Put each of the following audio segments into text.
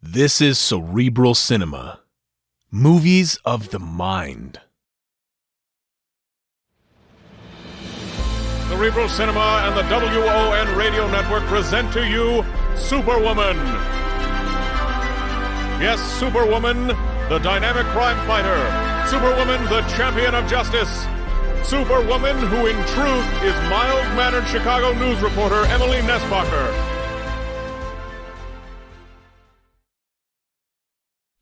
This is Cerebral Cinema. Movies of the mind. Cerebral Cinema and the WON Radio Network present to you Superwoman. Yes, Superwoman, the dynamic crime fighter. Superwoman, the champion of justice. Superwoman, who in truth is mild-mannered Chicago news reporter Emily Nesbacher.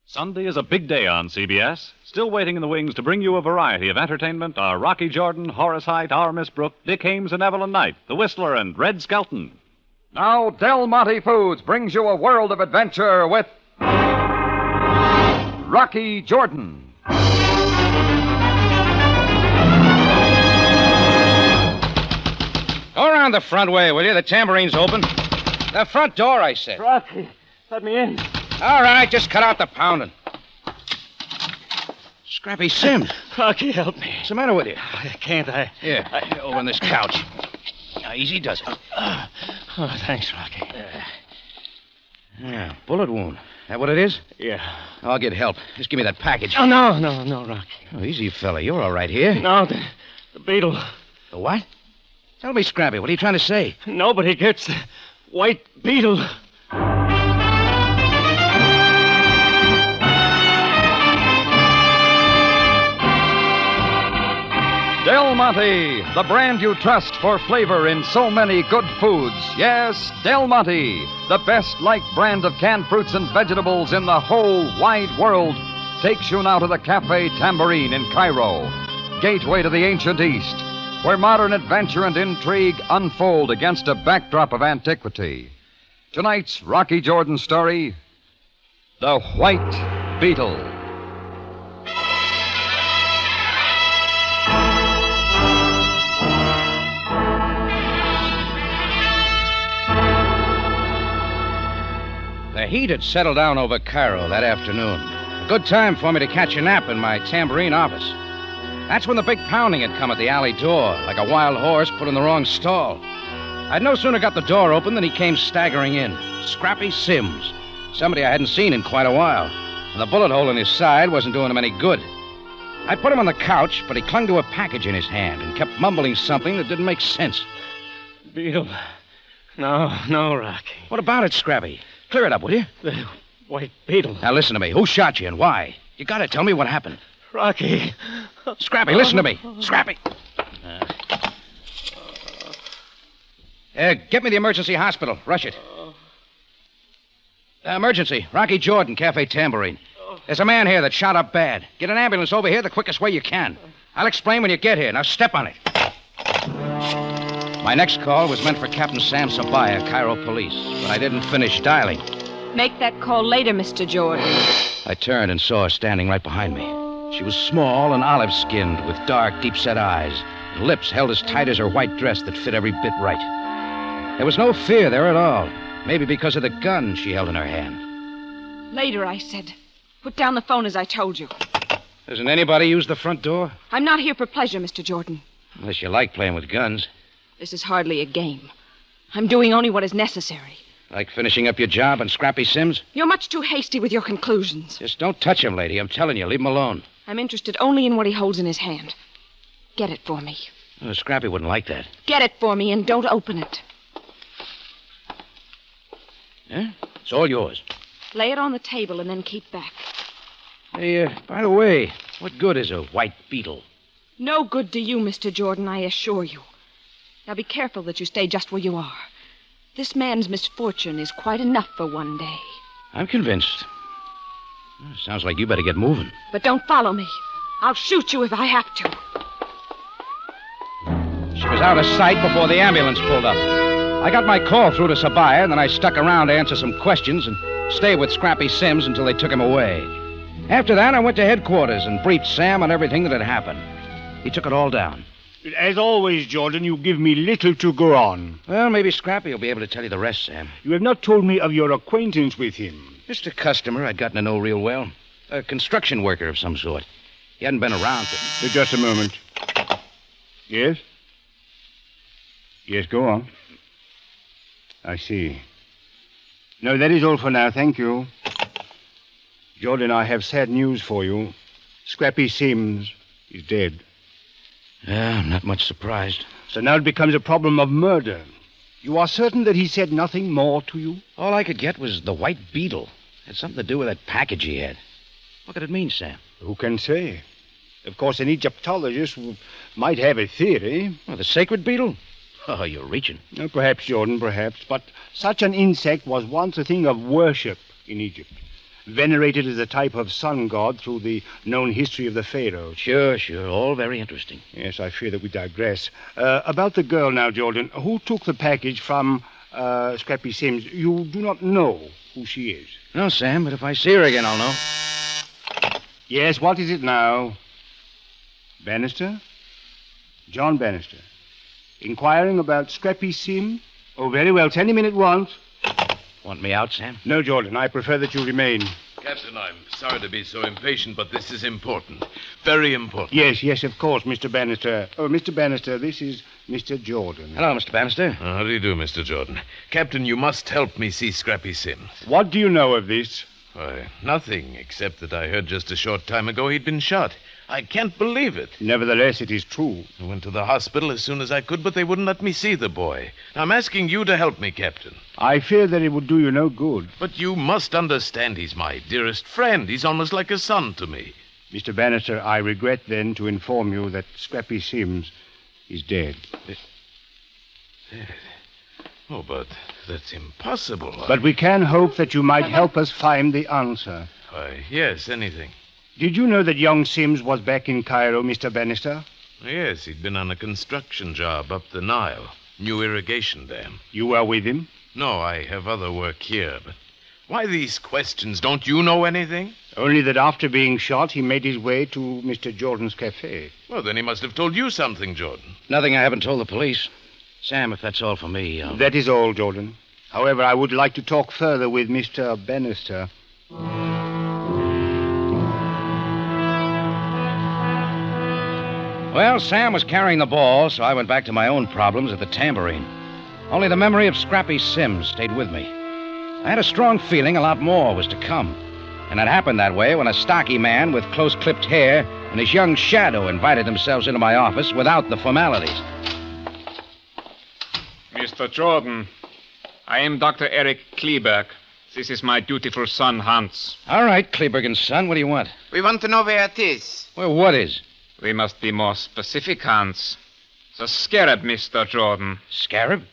Sunday is a big day on CBS. Still waiting in the wings to bring you a variety of entertainment are Rocky Jordan, Horace Heidt, our Miss Brooke, Dick Hames and Evelyn Knight, The Whistler, and Red Skelton. Now, Del Monte Foods brings you a world of adventure with Rocky Jordan. Go around the front way, will you? The tambourine's open. The front door, I said. Rocky, let me in. All right, just cut out the pounding. Scrappy Sims. Rocky, help me. What's the matter with you? Can't I? Here, over on this couch. Now, easy does it. Oh, thanks, Rocky. Yeah, bullet wound. That what it is? Yeah. I'll get help. Just give me that package. Oh, no, Rocky. Oh, easy, fella. You're all right here. No, the Beetle. The what? Tell me, Scrappy, what are you trying to say? Nobody gets the white Beetle. Del Monte, the brand you trust for flavor in so many good foods. Yes, Del Monte, the best liked brand of canned fruits and vegetables in the whole wide world, takes you now to the Cafe Tambourine in Cairo, gateway to the ancient East, where modern adventure and intrigue unfold against a backdrop of antiquity. Tonight's Rocky Jordan story, The White Beetle. The heat had settled down over Cairo that afternoon. A good time for me to catch a nap in my tambourine office. That's when the big pounding had come at the alley door, like a wild horse put in the wrong stall. I'd no sooner got the door open than he came staggering in. Scrappy Sims. Somebody I hadn't seen in quite a while. And the bullet hole in his side wasn't doing him any good. I put him on the couch, but he clung to a package in his hand and kept mumbling something that didn't make sense. Beetle. No, Rocky. What about it, Scrappy? Clear it up, will you? The white Beetle. Now listen to me. Who shot you and why? You gotta tell me what happened. Rocky. Scrappy, listen to me. Scrappy. Get me the emergency hospital. Rush it. Emergency. Rocky Jordan, Cafe Tambourine. There's a man here that shot up bad. Get an ambulance over here the quickest way you can. I'll explain when you get here. Now step on it. My next call was meant for Captain Sam Sabaya, Cairo Police, but I didn't finish dialing. Make that call later, Mr. Jordan. I turned and saw her standing right behind me. She was small and olive-skinned with dark, deep-set eyes, and lips held as tight as her white dress that fit every bit right. There was no fear there at all, maybe because of the gun she held in her hand. Later, I said. Put down the phone as I told you. Doesn't anybody use the front door? I'm not here for pleasure, Mr. Jordan. Unless you like playing with guns. This is hardly a game. I'm doing only what is necessary. Like finishing up your job on Scrappy Sims? You're much too hasty with your conclusions. Just don't touch him, lady. I'm telling you, leave him alone. I'm interested only in what he holds in his hand. Get it for me. Oh, Scrappy wouldn't like that. Get it for me and don't open it. Yeah? It's all yours. Lay it on the table and then keep back. Hey, by the way, what good is a white beetle? No good to you, Mr. Jordan, I assure you. Now be careful that you stay just where you are. This man's misfortune is quite enough for one day. I'm convinced. Sounds like you better get moving. But don't follow me. I'll shoot you if I have to. She was out of sight before the ambulance pulled up. I got my call through to Sabaya, and then I stuck around to answer some questions and stay with Scrappy Sims until they took him away. After that, I went to headquarters and briefed Sam on everything that had happened. He took it all down. As always, Jordan, you give me little to go on. Well, maybe Scrappy will be able to tell you the rest, Sam. You have not told me of your acquaintance with him. Just a customer I'd gotten to know real well. A construction worker of some sort. He hadn't been around for... Just a moment. Yes? Yes, go on. I see. No, that is all for now. Thank you. Jordan, I have sad news for you. Scrappy Sims is dead. Yeah, I'm not much surprised. So now it becomes a problem of murder. You are certain that he said nothing more to you? All I could get was the white beetle. Had something to do with that package he had. What could it mean, Sam? Who can say? Of course, an Egyptologist might have a theory. Oh, the sacred beetle? Oh, you're reaching. Perhaps, Jordan, perhaps. But such an insect was once a thing of worship in Egypt. Venerated as a type of sun god through the known history of the pharaohs. Sure. All very interesting. Yes, I fear that we digress. About the girl now, Jordan. Who took the package from Scrappy Sims? You do not know who she is. No, Sam, but if I see her again, I'll know. Yes, what is it now? Bannister? John Bannister. Inquiring about Scrappy Sims? Oh, very well. Send him in at once. Want me out, Sam? No, Jordan. I prefer that you remain. Captain, I'm sorry to be so impatient, but this is important. Very important. Yes, of course, Mr. Bannister. Oh, Mr. Bannister, this is Mr. Jordan. Hello, Mr. Bannister. How do you do, Mr. Jordan? Captain, you must help me see Scrappy Sims. What do you know of this? Why, nothing, except that I heard just a short time ago he'd been shot. I can't believe it. Nevertheless, it is true. I went to the hospital as soon as I could, but they wouldn't let me see the boy. I'm asking you to help me, Captain. I fear that it would do you no good. But you must understand he's my dearest friend. He's almost like a son to me. Mr. Bannister, I regret then to inform you that Scrappy Sims is dead. Dead? Oh, but that's impossible. But we can hope that you might help us find the answer. Why, yes, anything. Did you know that young Sims was back in Cairo, Mr. Bannister? Yes, he'd been on a construction job up the Nile. New irrigation dam. You were with him? No, I have other work here, but why these questions? Don't you know anything? Only that after being shot, he made his way to Mr. Jordan's cafe. Well, then he must have told you something, Jordan. Nothing I haven't told the police. Sam, if that's all for me, That is all, Jordan. However, I would like to talk further with Mr. Bannister. Well, Sam was carrying the ball, so I went back to my own problems at the tambourine. Only the memory of Scrappy Sims stayed with me. I had a strong feeling a lot more was to come. And it happened that way when a stocky man with close-clipped hair and his young shadow invited themselves into my office without the formalities. Mr. Jordan, I am Dr. Eric Kleberg. This is my dutiful son, Hans. All right, Kleberg and son, what do you want? We want to know where it is. Well, what is? We must be more specific, Hans. The scarab, Mr. Jordan. Scarab?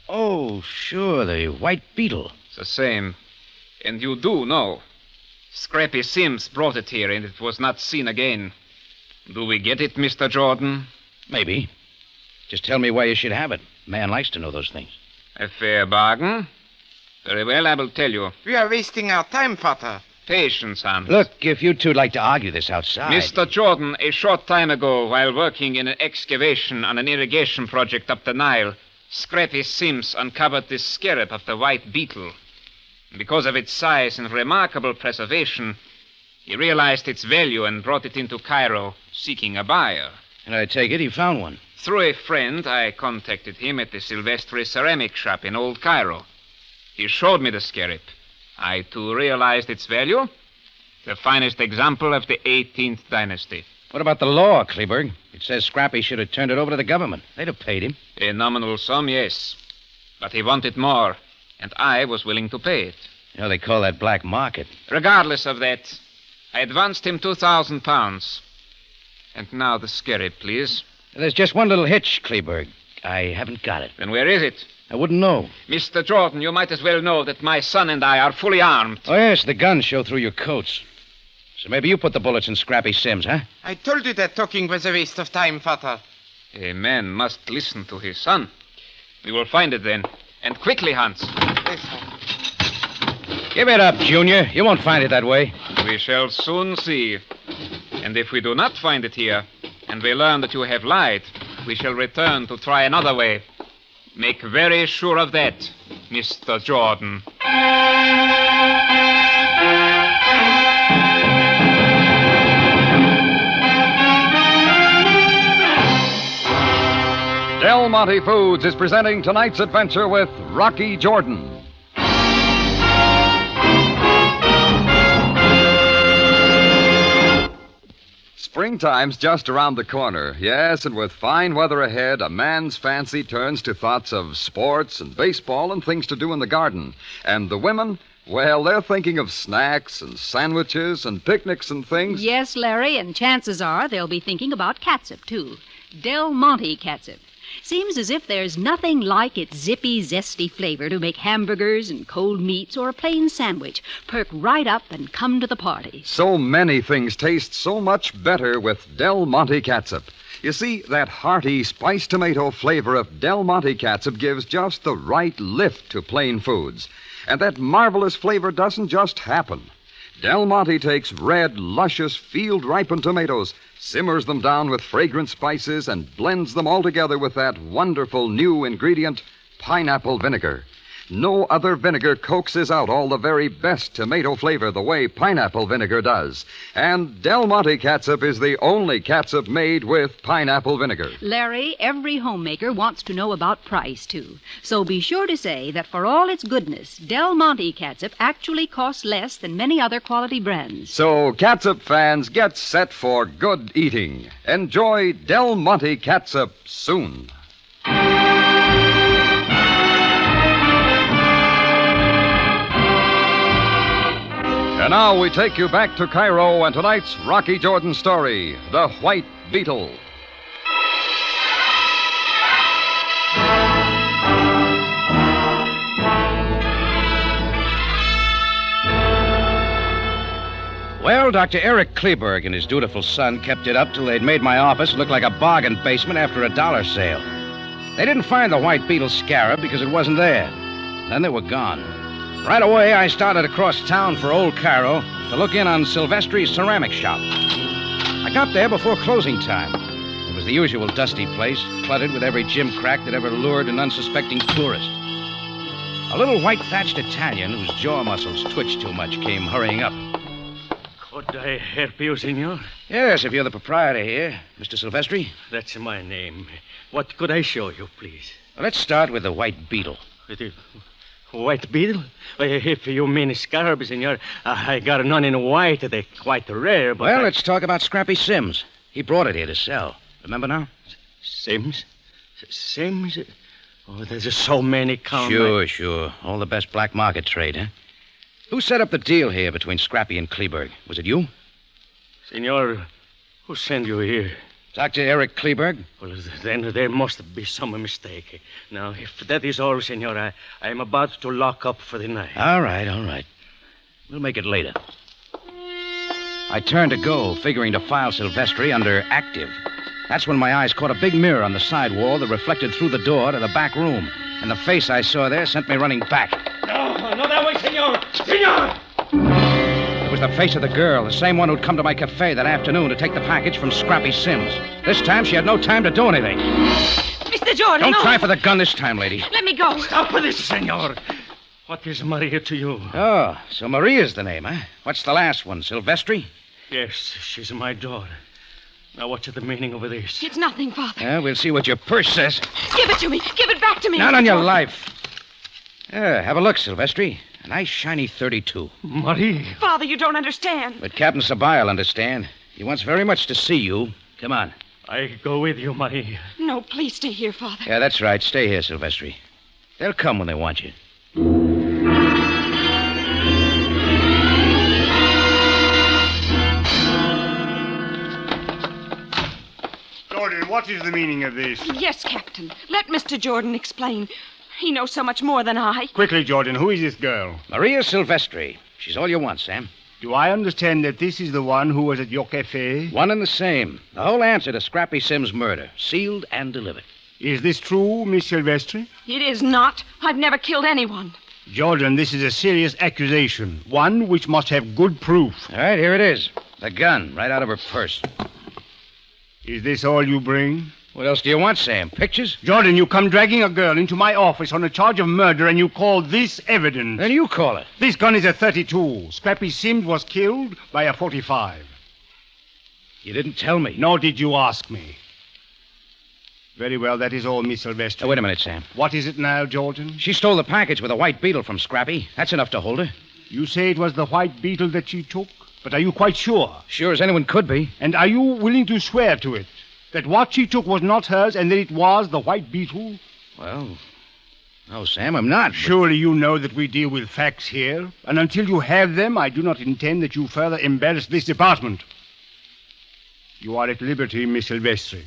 Oh, sure, the white beetle. The same. And you do know. Scrappy Sims brought it here, and it was not seen again. Do we get it, Mr. Jordan? Maybe. Just tell me why you should have it. Man likes to know those things. A fair bargain. Very well, I will tell you. We are wasting our time, Father. Patience, Hans. Look, if you two'd like to argue this outside... Mr. Jordan, a short time ago, while working in an excavation on an irrigation project up the Nile, Scrappy Sims uncovered this scarab of the white beetle. Because of its size and remarkable preservation, he realized its value and brought it into Cairo, seeking a buyer. And I take it he found one. Through a friend, I contacted him at the Silvestri ceramic shop in Old Cairo. He showed me the scarab. I, too, realized its value. The finest example of the 18th dynasty. What about the law, Kleberg? It says Scrappy should have turned it over to the government. They'd have paid him. A nominal sum, yes. But he wanted more, and I was willing to pay it. You know, they call that black market. Regardless of that, I advanced him 2,000 pounds. And now the scarab, please. There's just one little hitch, Kleberg. I haven't got it. Then where is it? I wouldn't know. Mr. Jordan, you might as well know that my son and I are fully armed. Oh, yes, the guns show through your coats. So maybe you put the bullets in Scrappy Sims, huh? I told you that talking was a waste of time, Father. A man must listen to his son. We will find it then. And quickly, Hans. Yes, sir. Give it up, Junior. You won't find it that way. We shall soon see. And if we do not find it here, and we learn that you have lied, we shall return to try another way. Make very sure of that, Mr. Jordan. Del Monte Foods is presenting tonight's adventure with Rocky Jordan. Springtime's just around the corner. Yes, and with fine weather ahead, a man's fancy turns to thoughts of sports and baseball and things to do in the garden. And the women, well, they're thinking of snacks and sandwiches and picnics and things. Yes, Larry, and chances are they'll be thinking about catsup, too. Del Monte catsup. Seems as if there's nothing like its zippy, zesty flavor to make hamburgers and cold meats or a plain sandwich perk right up and come to the party. So many things taste so much better with Del Monte catsup. You see, that hearty spiced tomato flavor of Del Monte catsup gives just the right lift to plain foods. And that marvelous flavor doesn't just happen. Del Monte takes red, luscious, field-ripened tomatoes, simmers them down with fragrant spices, and blends them all together with that wonderful new ingredient, pineapple vinegar. No other vinegar coaxes out all the very best tomato flavor the way pineapple vinegar does. And Del Monte catsup is the only catsup made with pineapple vinegar. Larry, every homemaker wants to know about price, too. So be sure to say that for all its goodness, Del Monte catsup actually costs less than many other quality brands. So, catsup fans, get set for good eating. Enjoy Del Monte catsup soon. And now we take you back to Cairo and tonight's Rocky Jordan story, The White Beetle. Well, Dr. Eric Kleberg and his dutiful son kept it up till they'd made my office look like a bargain basement after a dollar sale. They didn't find the white beetle scarab because it wasn't there. Then they were gone. Right away, I started across town for Old Cairo to look in on Silvestri's ceramic shop. I got there before closing time. It was the usual dusty place, cluttered with every gimcrack that ever lured an unsuspecting tourist. A little white-thatched Italian whose jaw muscles twitched too much came hurrying up. Could I help you, senor? Yes, if you're the proprietor here, Mr. Silvestri. That's my name. What could I show you, please? Well, let's start with the white beetle. White beetle? If you mean scarab, senor, I got none in white. They're quite rare, but... Well, let's talk about Scrappy Sims. He brought it here to sell. Remember now? Sims? Sims? Oh, there's so many counts. Sure. All the best black market trade, huh? Who set up the deal here between Scrappy and Kleberg? Was it you? Senor, who sent you here? Dr. Eric Kleberg? Well, then there must be some mistake. Now, if that is all, senor, I am about to lock up for the night. All right. We'll make it later. I turned to go, figuring to file Silvestri under active. That's when my eyes caught a big mirror on the side wall that reflected through the door to the back room. And the face I saw there sent me running back. No, that way, senor! Senor! It was the face of the girl, the same one who'd come to my cafe that afternoon to take the package from Scrappy Sims. This time, she had no time to do anything. Mr. Jordan, Don't try for the gun this time, lady. Let me go. Stop with this, senor. What is Maria to you? Oh, so Maria's the name, huh? What's the last one, Silvestri? Yes, she's my daughter. Now, what's the meaning of this? It's nothing, Father. Yeah, we'll see what your purse says. Give it to me. Give it back to me. Not Mr. on your Jordan. life. Have a look, Silvestri. A nice, shiny 32. Marie. Father, you don't understand. But Captain Sabaya will understand. He wants very much to see you. Come on. I go with you, Marie. No, please stay here, Father. Yeah, that's right. Stay here, Silvestri. They'll come when they want you. Jordan, what is the meaning of this? Yes, Captain. Let Mr. Jordan explain. He knows so much more than I. Quickly, Jordan, who is this girl? Maria Silvestri. She's all you want, Sam. Do I understand that this is the one who was at your cafe? One and the same. The whole answer to Scrappy Sims' murder. Sealed and delivered. Is this true, Miss Silvestri? It is not. I've never killed anyone. Jordan, this is a serious accusation. One which must have good proof. All right, here it is. The gun, right out of her purse. Is this all you bring? What else do you want, Sam? Pictures? Jordan, you come dragging a girl into my office on a charge of murder and you call this evidence. Then you call it. This gun is a 32. Scrappy Sims was killed by a 45. You didn't tell me. Nor did you ask me. Very well, that is all, Miss Silvestri. Wait a minute, Sam. What is it now, Jordan? She stole the package with a white beetle from Scrappy. That's enough to hold her. You say it was the white beetle that she took? But are you quite sure? Sure as anyone could be. And are you willing to swear to it? That what she took was not hers and that it was the white beetle? Well, no, Sam, I'm not. Surely you know that we deal with facts here. And until you have them, I do not intend that you further embarrass this department. You are at liberty, Miss Silvestri.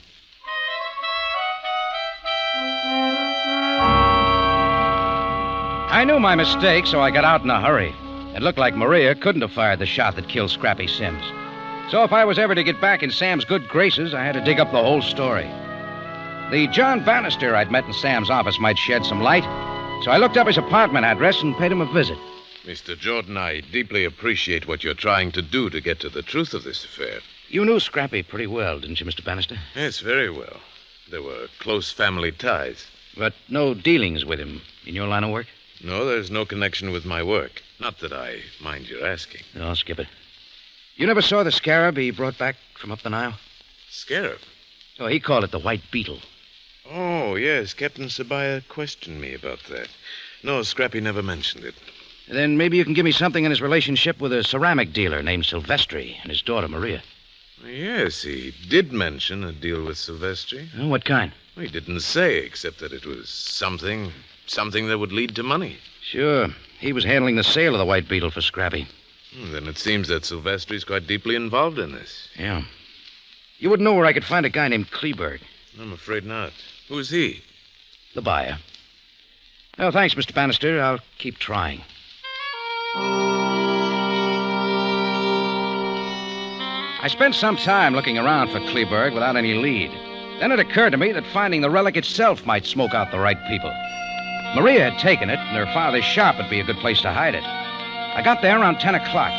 I knew my mistake, so I got out in a hurry. It looked like Maria couldn't have fired the shot that killed Scrappy Sims. So if I was ever to get back in Sam's good graces, I had to dig up the whole story. The John Bannister I'd met in Sam's office might shed some light, so I looked up his apartment address and paid him a visit. Mr. Jordan, I deeply appreciate what you're trying to do to get to the truth of this affair. You knew Scrappy pretty well, didn't you, Mr. Bannister? Yes, very well. There were close family ties. But no dealings with him in your line of work? No, there's no connection with my work. Not that I mind your asking. No, I'll skip it. You never saw the scarab he brought back from up the Nile? Scarab? Oh, he called it the white beetle. Oh, yes. Captain Sabaya questioned me about that. No, Scrappy never mentioned it. Then maybe you can give me something on his relationship with a ceramic dealer named Silvestri and his daughter, Maria. Yes, he did mention a deal with Silvestri. Oh, what kind? Well, he didn't say, except that it was something that would lead to money. Sure. He was handling the sale of the white beetle for Scrappy. Then it seems that Silvestri's quite deeply involved in this. Yeah. You wouldn't know where I could find a guy named Kleberg. I'm afraid not. Who's he? The buyer. Oh, thanks, Mr. Bannister. I'll keep trying. I spent some time looking around for Kleberg without any lead. Then it occurred to me that finding the relic itself might smoke out the right people. Maria had taken it, and her father's shop would be a good place to hide it. I got there around 10 o'clock.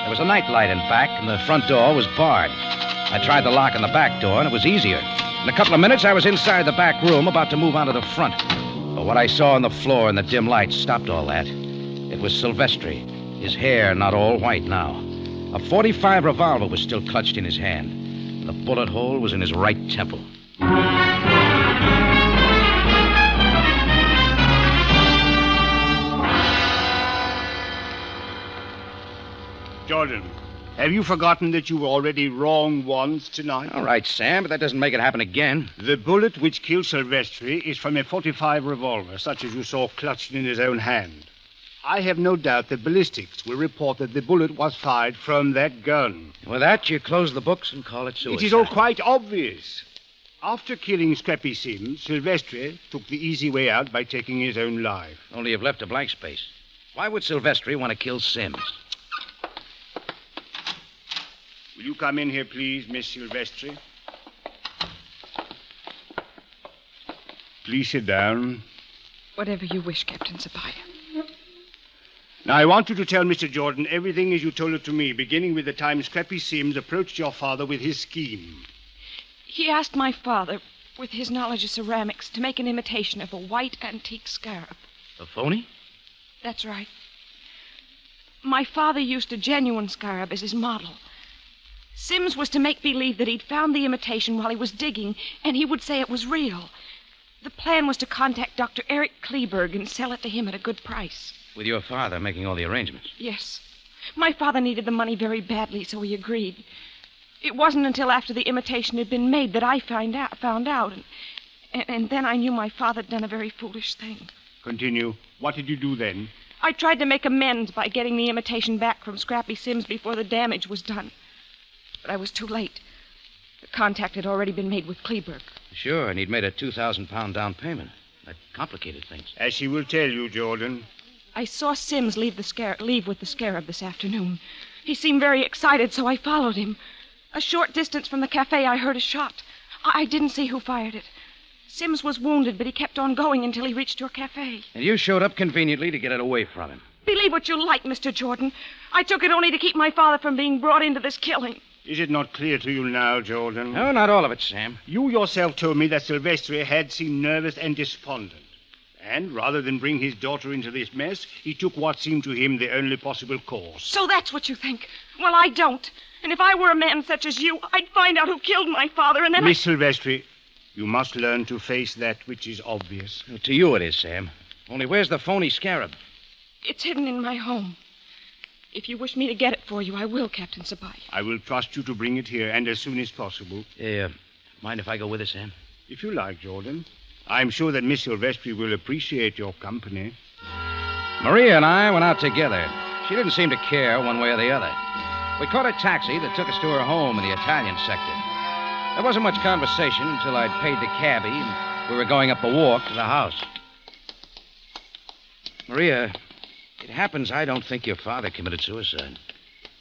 There was a night light in back, and the front door was barred. I tried the lock on the back door, and it was easier. In a couple of minutes, I was inside the back room, about to move on to the front. But what I saw on the floor in the dim light stopped all that. It was Silvestri, his hair not all white now. A .45 revolver was still clutched in his hand. And the bullet hole was in his right temple. Jordan, have you forgotten that you were already wrong once tonight? All right, Sam, but that doesn't make it happen again. The bullet which killed Silvestri is from a .45 revolver, such as you saw clutched in his own hand. I have no doubt that ballistics will report that the bullet was fired from that gun. With that, you close the books and call it suicide. It is all quite obvious. After killing Scrappy Sims, Silvestri took the easy way out by taking his own life. Only you've left a blank space. Why would Silvestri want to kill Sims? Will you come in here, please, Miss Silvestri? Please sit down. Whatever you wish, Captain Sabaya. Now, I want you to tell Mr. Jordan everything as you told it to me, beginning with the time Scrappy Sims approached your father with his scheme. He asked my father, with his knowledge of ceramics, to make an imitation of a white antique scarab. A phony? That's right. My father used a genuine scarab as his model. Sims was to make believe that he'd found the imitation while he was digging, and he would say it was real. The plan was to contact Dr. Eric Kleberg and sell it to him at a good price. With your father making all the arrangements? Yes. My father needed the money very badly, so he agreed. It wasn't until after the imitation had been made that I found out, and then I knew my father had done a very foolish thing. Continue. What did you do then? I tried to make amends by getting the imitation back from Scrappy Sims before the damage was done. But I was too late. The contact had already been made with Kleberg. Sure, and he'd made a £2,000 down payment. That complicated things. As she will tell you, Jordan. I saw Sims leave with the scarab this afternoon. He seemed very excited, so I followed him. A short distance from the cafe, I heard a shot. I didn't see who fired it. Sims was wounded, but he kept on going until he reached your cafe. And you showed up conveniently to get it away from him. Believe what you like, Mr. Jordan. I took it only to keep my father from being brought into this killing. Is it not clear to you now, Jordan? No, not all of it, Sam. You yourself told me that Silvestri had seemed nervous and despondent. And rather than bring his daughter into this mess, he took what seemed to him the only possible course. So that's what you think? Well, I don't. And if I were a man such as you, I'd find out who killed my father, and then Miss Silvestri, you must learn to face that which is obvious. Well, to you it is, Sam. Only where's the phony scarab? It's hidden in my home. If you wish me to get it for you. I will, Captain Sabaya. I will trust you to bring it here, and as soon as possible. Mind if I go with us, Sam? If you like, Jordan. I'm sure that Miss Silvestri will appreciate your company. Maria and I went out together. She didn't seem to care one way or the other. We caught a taxi that took us to her home in the Italian sector. There wasn't much conversation until I'd paid the cabbie and we were going up the walk to the house. Maria, it happens I don't think your father committed suicide.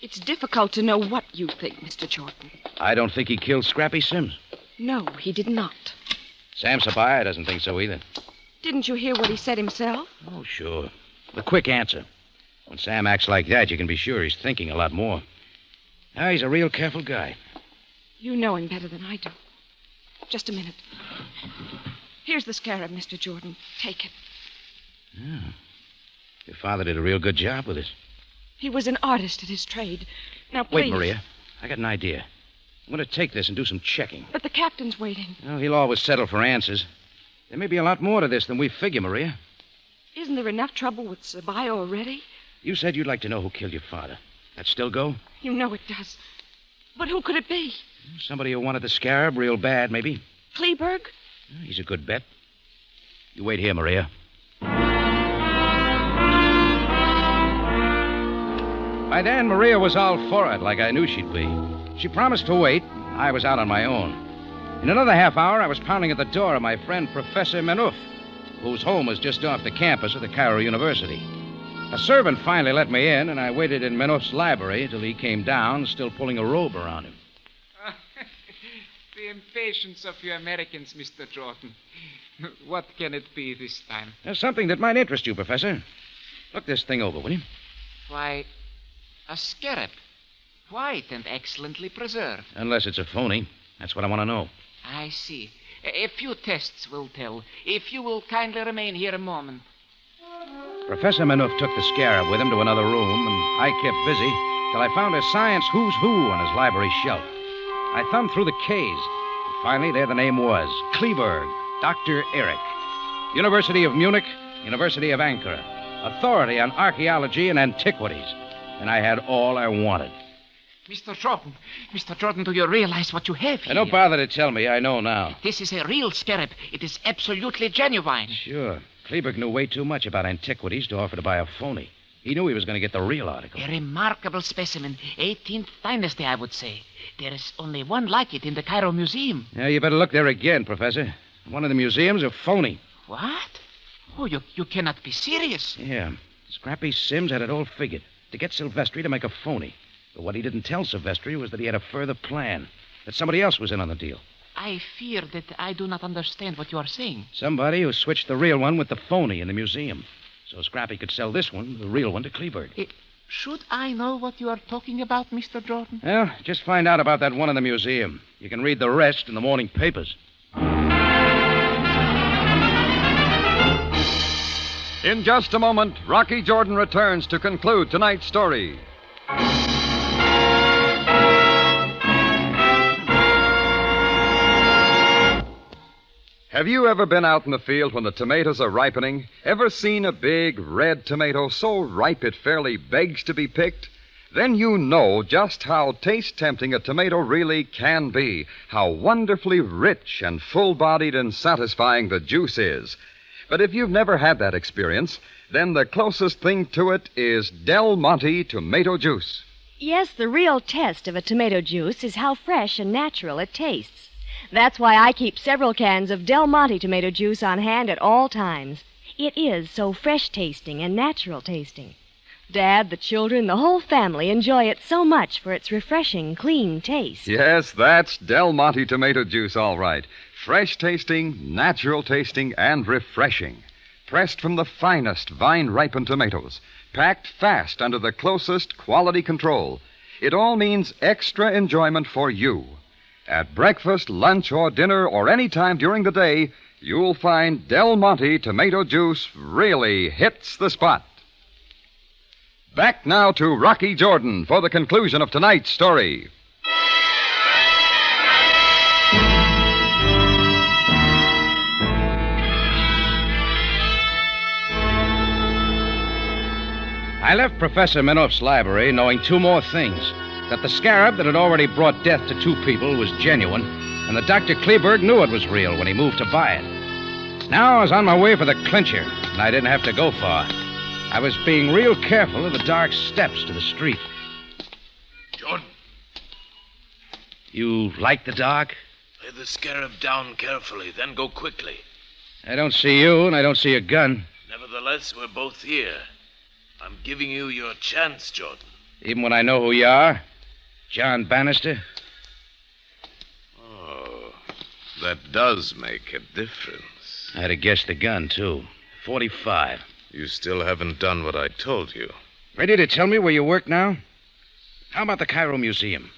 It's difficult to know what you think, Mr. Jordan. I don't think he killed Scrappy Sims. No, he did not. Sam Sabaya doesn't think so either. Didn't you hear what he said himself? Oh, sure. The quick answer. When Sam acts like that, you can be sure he's thinking a lot more. Now, he's a real careful guy. You know him better than I do. Just a minute. Here's the scarab, Mr. Jordan. Take it. Yeah. Your father did a real good job with it. He was an artist at his trade. Now, please. Wait, Maria. I got an idea. I'm going to take this and do some checking. But the captain's waiting. Well, he'll always settle for answers. There may be a lot more to this than we figure, Maria. Isn't there enough trouble with Sabaya already? You said you'd like to know who killed your father. That still go? You know it does. But who could it be? Somebody who wanted the scarab real bad, maybe. Kleberg? He's a good bet. You wait here, Maria. By then, Maria was all for it, like I knew she'd be. She promised to wait. I was out on my own. In another half hour, I was pounding at the door of my friend, Professor Menouf, whose home was just off the campus of the Cairo University. A servant finally let me in, and I waited in Menouf's library until he came down, still pulling a robe around him. The impatience of you Americans, Mr. Jordan. What can it be this time? There's something that might interest you, Professor. Look this thing over, will you? Why, a scarab. White and excellently preserved. Unless it's a phony. That's what I want to know. I see. A few tests will tell. If you will kindly remain here a moment. Professor Menouf took the scarab with him to another room, and I kept busy till I found a science who's who on his library shelf. I thumbed through the K's, and finally there the name was. Kleberg, Dr. Eric. University of Munich, University of Ankara. Authority on archaeology and antiquities. And I had all I wanted. Mr. Jordan, do you realize what you have here? Don't bother to tell me. I know now. This is a real scarab. It is absolutely genuine. Sure. Kleberg knew way too much about antiquities to offer to buy a phony. He knew he was going to get the real article. A remarkable specimen. 18th dynasty, I would say. There is only one like it in the Cairo Museum. Yeah, you better look there again, Professor. One of the museums are phony. What? Oh, you cannot be serious. Yeah. Scrappy Sims had it all figured. To get Silvestri to make a phony. But what he didn't tell Silvestri was that he had a further plan. That somebody else was in on the deal. I fear that I do not understand what you are saying. Somebody who switched the real one with the phony in the museum. So Scrappy could sell this one, the real one, to Kleberg. Should I know what you are talking about, Mr. Jordan? Well, just find out about that one in the museum. You can read the rest in the morning papers. In just a moment, Rocky Jordan returns to conclude tonight's story. Have you ever been out in the field when the tomatoes are ripening? Ever seen a big red tomato so ripe it fairly begs to be picked? Then you know just how taste-tempting a tomato really can be, how wonderfully rich and full-bodied and satisfying the juice is. But if you've never had that experience, then the closest thing to it is Del Monte tomato juice. Yes, the real test of a tomato juice is how fresh and natural it tastes. That's why I keep several cans of Del Monte tomato juice on hand at all times. It is so fresh-tasting and natural-tasting. Dad, the children, the whole family enjoy it so much for its refreshing, clean taste. Yes, that's Del Monte tomato juice, all right. Fresh-tasting, natural-tasting, and refreshing. Pressed from the finest vine-ripened tomatoes. Packed fast under the closest quality control. It all means extra enjoyment for you. At breakfast, lunch, or dinner, or any time during the day, you'll find Del Monte tomato juice really hits the spot. Back now to Rocky Jordan for the conclusion of tonight's story. I left Professor Minoff's library knowing two more things. That the scarab that had already brought death to 2 people was genuine, and that Dr. Kleberg knew it was real when he moved to buy it. Now I was on my way for the clincher, and I didn't have to go far. I was being real careful of the dark steps to the street. Jordan, You like the dark? lay the scarab down carefully, then go quickly. I don't see you, and I don't see a gun. Nevertheless, we're both here. I'm giving you your chance, Jordan. Even when I know who you are? John Bannister? Oh, that does make a difference. I'd have guessed the gun, too. 45. You still haven't done what I told you. Ready to tell me where you work now? How about the Cairo Museum?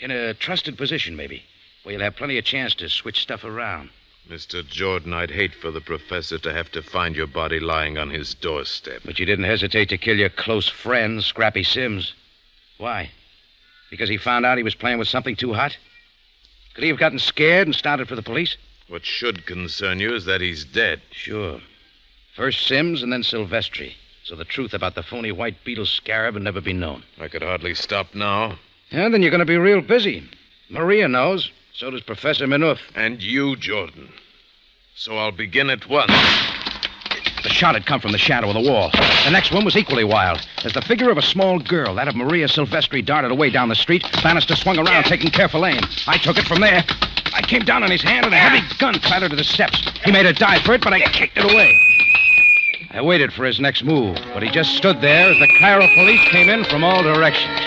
In a trusted position, maybe, where you'll have plenty of chance to switch stuff around. Mr. Jordan, I'd hate for the professor to have to find your body lying on his doorstep. But you didn't hesitate to kill your close friend, Scrappy Sims. Why? Because he found out he was playing with something too hot? Could he have gotten scared and started for the police? What should concern you is that he's dead. Sure. First Sims and then Silvestri. So the truth about the phony white beetle scarab would never be known. I could hardly stop now. Yeah, then you're going to be real busy. Maria knows. So does Professor Minoff. And you, Jordan. So I'll begin at once. The shot had come from the shadow of the wall. The next one was equally wild. As the figure of a small girl, that of Maria Silvestri, darted away down the street, Bannister swung around, taking careful aim. I took it from there. I came down on his hand, and a heavy gun clattered to the steps. He made a dive for it, but I kicked it away. I waited for his next move, but he just stood there as the Cairo police came in from all directions.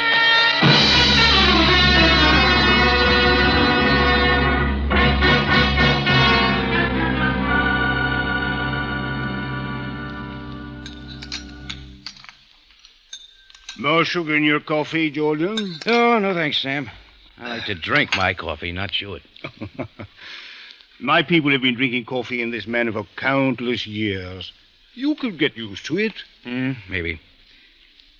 More sugar in your coffee, Jordan? Oh, no thanks, Sam. I like to drink my coffee, not chew it. My people have been drinking coffee in this manner for countless years. You could get used to it. Maybe.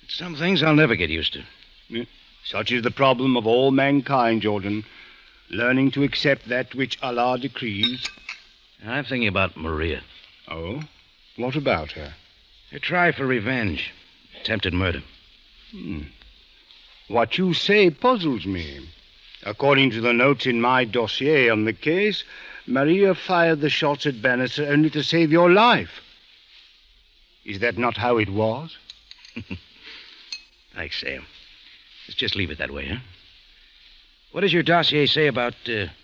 Some things I'll never get used to. Such is the problem of all mankind, Jordan. Learning to accept that which Allah decrees. I'm thinking about Maria. Oh? What about her? Her try for revenge. Attempted murder. What you say puzzles me. According to the notes in my dossier on the case, Maria fired the shots at Bannister only to save your life. Is that not how it was? Thanks, Sam. Let's just leave it that way, huh? What does your dossier say about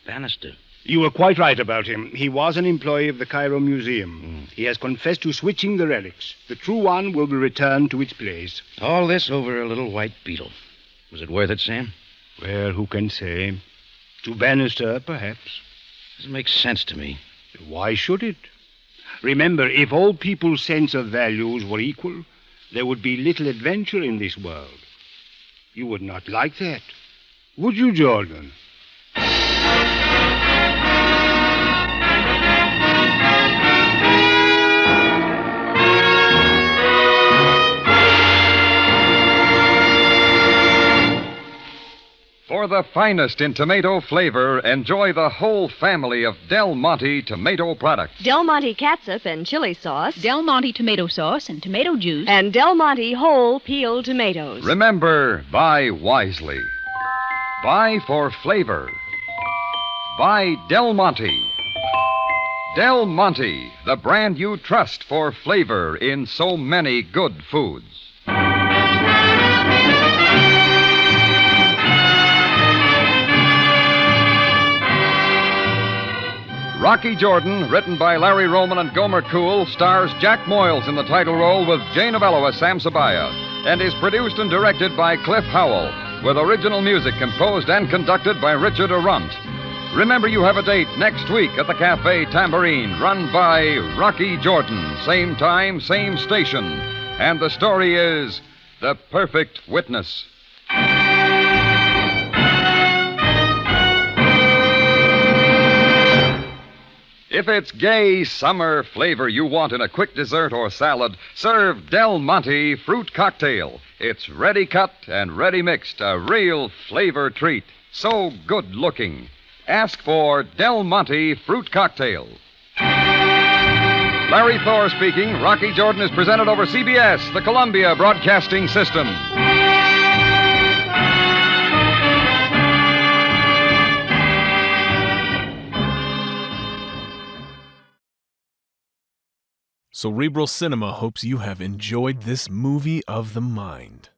Bannister? You were quite right about him. He was an employee of the Cairo Museum. He has confessed to switching the relics. The true one will be returned to its place. All this over a little white beetle. Was it worth it, Sam? Well, who can say? To Bannister, perhaps. Doesn't make sense to me. Why should it? Remember, if all people's sense of values were equal, there would be little adventure in this world. You would not like that, would you, Jordan? For the finest in tomato flavor, enjoy the whole family of Del Monte tomato products. Del Monte catsup and chili sauce. Del Monte tomato sauce and tomato juice. And Del Monte whole peeled tomatoes. Remember, buy wisely. Buy for flavor. Buy Del Monte. Del Monte, the brand you trust for flavor in so many good foods. Rocky Jordan, written by Larry Roman and Gomer Cool, stars Jack Moyles in the title role with Jane Avello as Sam Sabaya, and is produced and directed by Cliff Howell, with original music composed and conducted by Richard Arrunt. Remember, you have a date next week at the Cafe Tambourine, run by Rocky Jordan. Same time, same station. And the story is The Perfect Witness. If it's gay summer flavor you want in a quick dessert or salad, serve Del Monte Fruit Cocktail. It's ready cut and ready mixed, a real flavor treat. So good looking. Ask for Del Monte Fruit Cocktail. Larry Thor speaking. Rocky Jordan is presented over CBS, the Columbia Broadcasting System. Cerebral Cinema hopes you have enjoyed this movie of the mind.